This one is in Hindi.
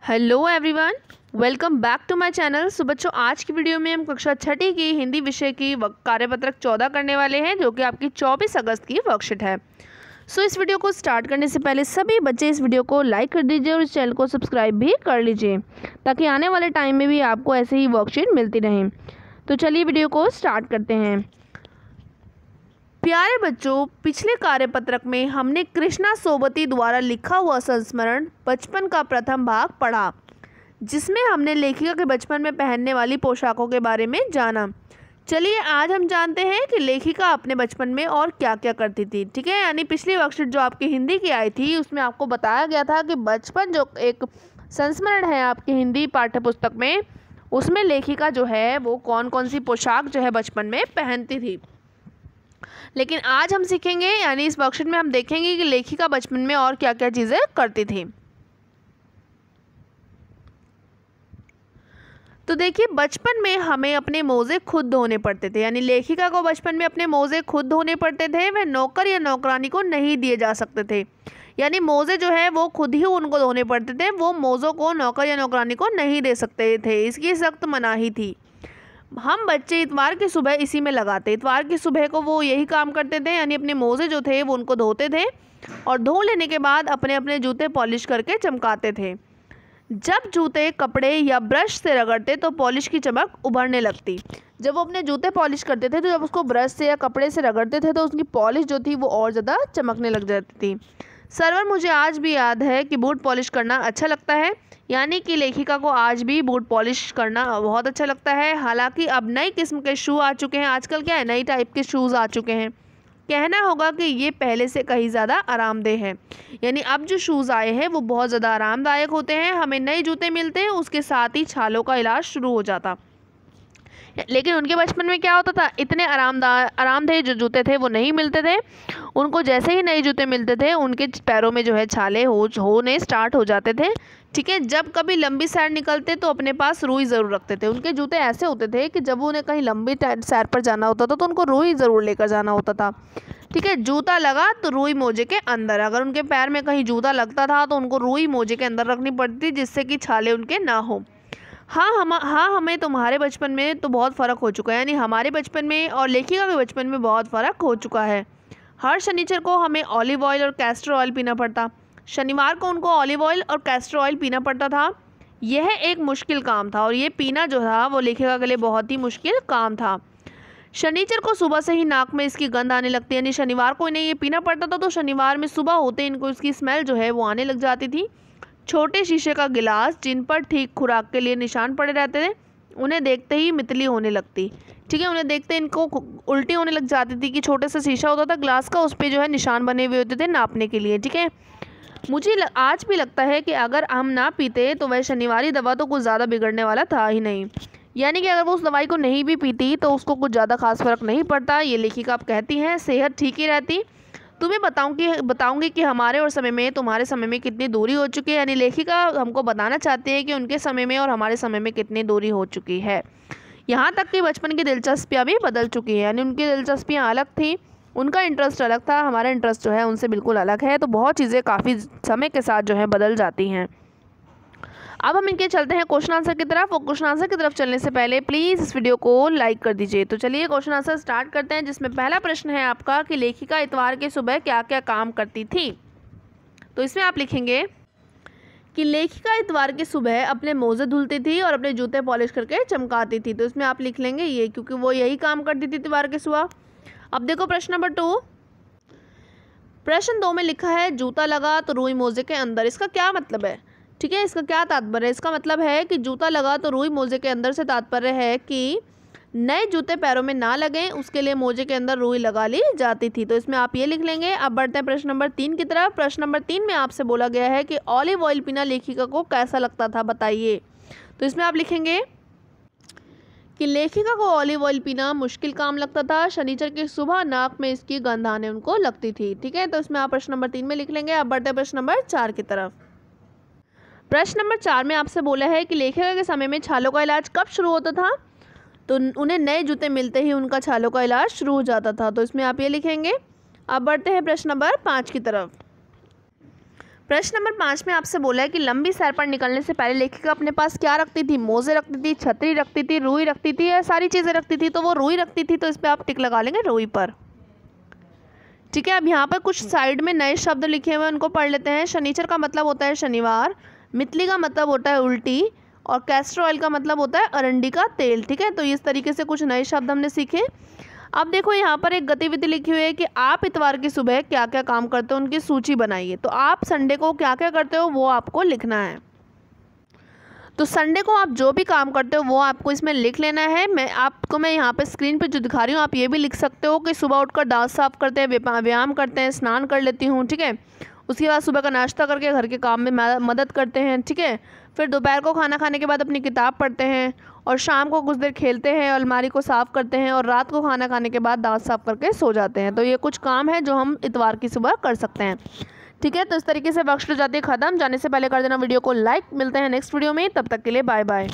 Hello everyone, welcome back to my channel. So बच्चों, आज की वीडियो में हम कक्षा छठी की हिंदी विषय की कार्यपत्रक 14 करने वाले हैं, जो कि आपकी 24 अगस्त की वर्कशीट है। सो इस वीडियो को स्टार्ट करने से पहले सभी बच्चे इस वीडियो को लाइक कर दीजिए और इस चैनल को सब्सक्राइब भी कर लीजिए, ताकि आने वाले टाइम में भी आपको ऐसे ही वर्कशीट मिलती रहें। तो चलिए वीडियो को स्टार्ट करते हैं। प्यारे बच्चों, पिछले कार्यपत्रक में हमने कृष्णा सोबती द्वारा लिखा हुआ संस्मरण बचपन का प्रथम भाग पढ़ा, जिसमें हमने लेखिका के बचपन में पहनने वाली पोशाकों के बारे में जाना। चलिए आज हम जानते हैं कि लेखिका अपने बचपन में और क्या क्या करती थी। ठीक है, यानी पिछली वर्कशीट जो आपकी हिंदी की आई थी उसमें आपको बताया गया था कि बचपन जो एक संस्मरण है आपकी हिंदी पाठ्य पुस्तक में, उसमें लेखिका जो है वो कौन कौन सी पोशाक जो है बचपन में पहनती थी। लेकिन आज हम सीखेंगे, यानी इस वर्कशीट में हम देखेंगे कि लेखिका बचपन में और क्या क्या चीज़ें करती थी। तो देखिए, बचपन में हमें अपने मोज़े खुद धोने पड़ते थे, यानी लेखिका को बचपन में अपने मोज़े खुद धोने पड़ते थे। वह नौकर या नौकरानी को नहीं दिए जा सकते थे, यानी मोज़े जो है वो खुद ही उनको धोने पड़ते थे। वो मोज़ों को नौकर या नौकरानी को नहीं दे सकते थे, इसकी सख्त मनाही थी। हम बच्चे इतवार की सुबह इसी में लगाते। इतवार की सुबह को वो यही काम करते थे, यानी अपने मोज़े जो थे वो उनको धोते थे और धो लेने के बाद अपने अपने जूते पॉलिश करके चमकाते थे। जब जूते कपड़े या ब्रश से रगड़ते तो पॉलिश की चमक उभरने लगती। जब वो अपने जूते पॉलिश करते थे तो जब उसको ब्रश से या कपड़े से रगड़ते थे तो उसकी पॉलिश जो थी वो और ज़्यादा चमकने लग जाती थी। सर्वर, मुझे आज भी याद है कि बूट पॉलिश करना अच्छा लगता है, यानी कि लेखिका को आज भी बूट पॉलिश करना बहुत अच्छा लगता है। हालांकि अब नई किस्म के शू आ चुके हैं, आजकल क्या है नई टाइप के शूज़ आ चुके हैं। कहना होगा कि ये पहले से कहीं ज़्यादा आरामदेह है, यानी अब जो शूज़ आए हैं वो बहुत ज़्यादा आरामदायक होते हैं। हमें नए जूते मिलते हैं, उसके साथ ही छालों का इलाज शुरू हो जाता। लेकिन उनके बचपन में क्या होता था, इतने आरामदेह जो जूते थे वो नहीं मिलते थे। उनको जैसे ही नए जूते मिलते थे उनके पैरों में जो है छाले होने स्टार्ट हो जाते थे। ठीक है, जब कभी लंबी सैर निकलते तो अपने पास रुई ज़रूर रखते थे। उनके जूते ऐसे होते थे कि जब उन्हें कहीं लंबी सैर पर जाना होता था तो उनको रुई ज़रूर लेकर जाना होता था। ठीक है, जूता लगा तो रुई मोजे के अंदर, अगर उनके पैर में कहीं जूता लगता था तो उनको रुई मोजे के अंदर रखनी पड़ती थी, जिससे कि छाले उनके ना हो। हाँ, हमें तुम्हारे बचपन में तो बहुत फ़र्क हो चुका है, यानी हमारे बचपन में और लेखिका के बचपन में बहुत फ़र्क हो चुका है। हर शनिचर को हमें ऑलिव ऑयल और कैस्टर ऑयल पीना पड़ता। शनिवार को उनको ऑलिव ऑयल और कैस्टर ऑयल पीना पड़ता था। यह एक मुश्किल काम था और ये पीना जो था वो लेखिका के लिए बहुत ही मुश्किल काम था। शनिचर को सुबह से ही नाक में इसकी गंध आने लगती, यानी शनिवार को इन्हें ये पीना पड़ता था तो शनिवार में सुबह होते इनको इसकी स्मेल जो है वो आने लग जाती थी। छोटे शीशे का गिलास जिन पर ठीक खुराक के लिए निशान पड़े रहते थे, उन्हें देखते ही मितली होने लगती। ठीक है, उन्हें देखते इनको उल्टी होने लग जाती थी कि छोटे सा शीशा होता था ग्लास का, उस पर जो है निशान बने हुए होते थे नापने के लिए। ठीक है, मुझे आज भी लगता है कि अगर हम ना पीते तो वह शनिवारी दवा तो कुछ ज़्यादा बिगड़ने वाला था ही नहीं, यानी कि अगर वो उस दवाई को नहीं भी पीती तो उसको कुछ ज़्यादा खास फर्क नहीं पड़ता। ये लेखिका आप कहती हैं, सेहत ठीक ही रहती। तुम्हें बताऊंगी कि हमारे और समय में तुम्हारे समय में कितनी दूरी हो चुकी है, यानी लेखिका हमको बताना चाहते हैं कि उनके समय में और हमारे समय में कितनी दूरी हो चुकी है। यहाँ तक कि बचपन की दिलचस्पियाँ भी बदल चुकी है, यानी उनकी दिलचस्पियाँ अलग थी, उनका इंटरेस्ट अलग था, हमारा इंटरेस्ट जो है उनसे बिल्कुल अलग है। तो बहुत चीज़ें काफ़ी समय के साथ जो है बदल जाती हैं। अब हम इनके चलते हैं क्वेश्चन आंसर की तरफ, और क्वेश्चन आंसर की तरफ चलने से पहले प्लीज़ इस वीडियो को लाइक कर दीजिए। तो चलिए क्वेश्चन आंसर स्टार्ट करते हैं, जिसमें पहला प्रश्न है आपका कि लेखिका इतवार की सुबह क्या क्या काम करती थी। तो इसमें आप लिखेंगे कि लेखिका इतवार की सुबह अपने मोज़े धुलती थी और अपने जूते पॉलिश करके चमकाती थी। तो इसमें आप लिख लेंगे ये, क्योंकि वो यही काम करती थी इतवार की सुबह। अब देखो प्रश्न नंबर 2। प्रश्न 2 में लिखा है जूता लगा तो रुई मोजे के अंदर, इसका क्या मतलब है। ठीक है, इसका क्या तात्पर्य है। इसका मतलब है कि जूता लगा तो रुई मोजे के अंदर से तात्पर्य है कि नए जूते पैरों में ना लगें, उसके लिए मोजे के अंदर रुई लगा ली जाती थी। तो इसमें आप ये लिख लेंगे। अब बढ़ते हैं प्रश्न नंबर 3 की तरफ। प्रश्न नंबर 3 में आपसे बोला गया है कि ऑलिव ऑयल पीना लेखिका को कैसा लगता था, बताइए। तो इसमें आप लिखेंगे कि लेखिका को ऑलिव ऑयल पीना मुश्किल काम लगता था। शनिचर की सुबह नाक में इसकी गंध आने उनको लगती थी। ठीक है, तो इसमें आप प्रश्न नंबर 3 में लिख लेंगे। अब बढ़ते हैं प्रश्न नंबर 4 की तरफ। प्रश्न नंबर 4 में आपसे बोला है कि लेखिका के समय में छालों का इलाज कब शुरू होता था। तो उन्हें नए जूते मिलते ही उनका छालों का इलाज शुरू हो जाता था। तो इसमें आप ये लिखेंगे। अब बढ़ते हैं प्रश्न नंबर 5 की तरफ। प्रश्न नंबर 5 में आपसे बोला है कि लंबी सैर पर निकलने से पहले लेखिका अपने पास क्या रखती थी? मोजे रखती थी, छतरी रखती थी, रुई रखती थी या सारी चीज़ें रखती थी? तो वो रुई रखती थी, तो इस पर आप टिक लगा लेंगे रुई पर। ठीक है, अब यहाँ पर कुछ साइड में नए शब्द लिखे हुए हैं, उनको पढ़ लेते हैं। शनिचर का मतलब होता है शनिवार, मितली का मतलब होता है उल्टी, और कैस्टर ऑयल का मतलब होता है अरंडी का तेल। ठीक है, तो इस तरीके से कुछ नए शब्द हमने सीखे। अब देखो यहाँ पर एक गतिविधि लिखी हुई है कि आप इतवार की सुबह क्या क्या काम करते हो, उनकी सूची बनाइए। तो आप संडे को क्या क्या करते हो वो आपको लिखना है। तो संडे को आप जो भी काम करते हो वो आपको इसमें लिख लेना है। मैं यहाँ पे स्क्रीन पे जो दिखा रही हूँ आप ये भी लिख सकते हो कि सुबह उठकर दांत साफ करते हैं, व्यायाम करते हैं, स्नान कर लेती हूँ। ठीक है, उसके बाद सुबह का नाश्ता करके घर के काम में मदद करते हैं। ठीक है, फिर दोपहर को खाना खाने के बाद अपनी किताब पढ़ते हैं, और शाम को कुछ देर खेलते हैं, अलमारी को साफ़ करते हैं, और रात को खाना खाने के बाद दांत साफ करके सो जाते हैं। तो ये कुछ काम है जो हम इतवार की सुबह कर सकते हैं। ठीक है, तो इस तरीके से वर्कशीट हो जाती है ख़त्म। जाने से पहले कर देना वीडियो को लाइक। मिलते हैं नेक्स्ट वीडियो में, तब तक के लिए बाय बाय।